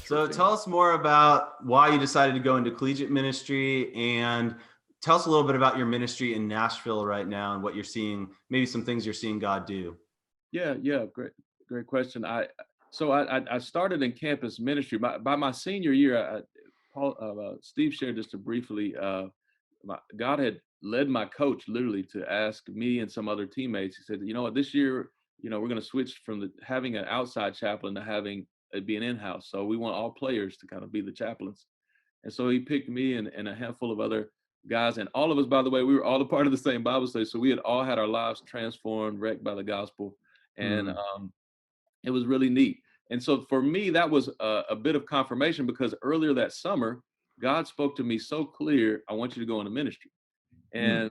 So tell us more about why you decided to go into collegiate ministry, and tell us a little bit about your ministry in Nashville right now and what you're seeing, maybe some things you're seeing God do. Yeah, yeah, great question. I started in campus ministry. By my senior year, Steve shared just to briefly. God had led my coach literally to ask me and some other teammates. He said, "You know what? This year, we're going to switch from having an outside chaplain to having it be an in-house. So we want all players to kind of be the chaplains." And so he picked me and a handful of other guys, and all of us, by the way, we were all a part of the same Bible study. So we had all had our lives transformed, wrecked by the gospel, and Mm, it was really neat. And so for me, that was a bit of confirmation because earlier that summer, God spoke to me so clear, "I want you to go into ministry." mm, And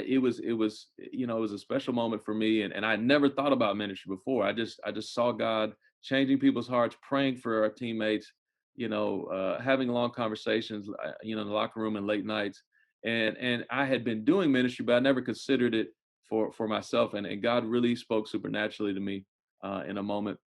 it was a special moment for me, and I never thought about ministry before. I just saw God changing people's hearts, praying for our teammates, having long conversations, in the locker room and late nights. And I had been doing ministry, but I never considered it for myself. And God really spoke supernaturally to me in a moment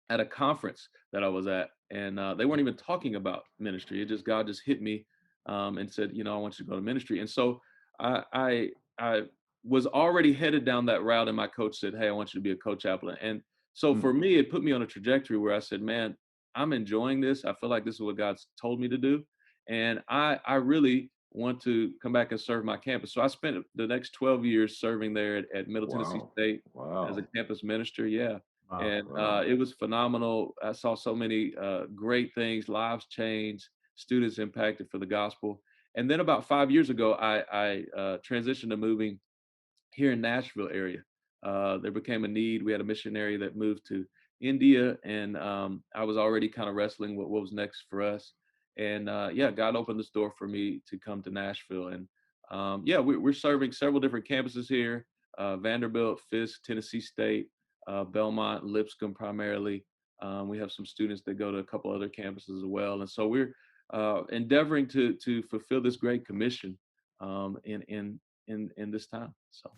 at a conference that I was at, and they weren't even talking about ministry. God just hit me and said, "I want you to go to ministry." And so I, I I was already headed down that route, and my coach said, "Hey, I want you to be a co-chaplain." And so mm. for me, it put me on a trajectory where I said, "Man, I'm enjoying this. I feel like this is what God's told me to do, and I really want to come back and serve my campus." So I spent the next 12 years serving there at Middle Tennessee Wow. State as a Wow. campus minister. Yeah, Wow. and Wow. it was phenomenal. I saw so many great things, lives changed, students impacted for the gospel. And then about 5 years ago, I transitioned to moving here in Nashville area. There became a need. We had a missionary that moved to India, and I was already kind of wrestling with what was next for us. And yeah, God opened this door for me to come to Nashville. And yeah, we're serving several different campuses here: Vanderbilt, Fisk, Tennessee State, Belmont, Lipscomb primarily. We have some students that go to a couple other campuses as well. And so we're endeavoring to fulfill this great commission in this time. So.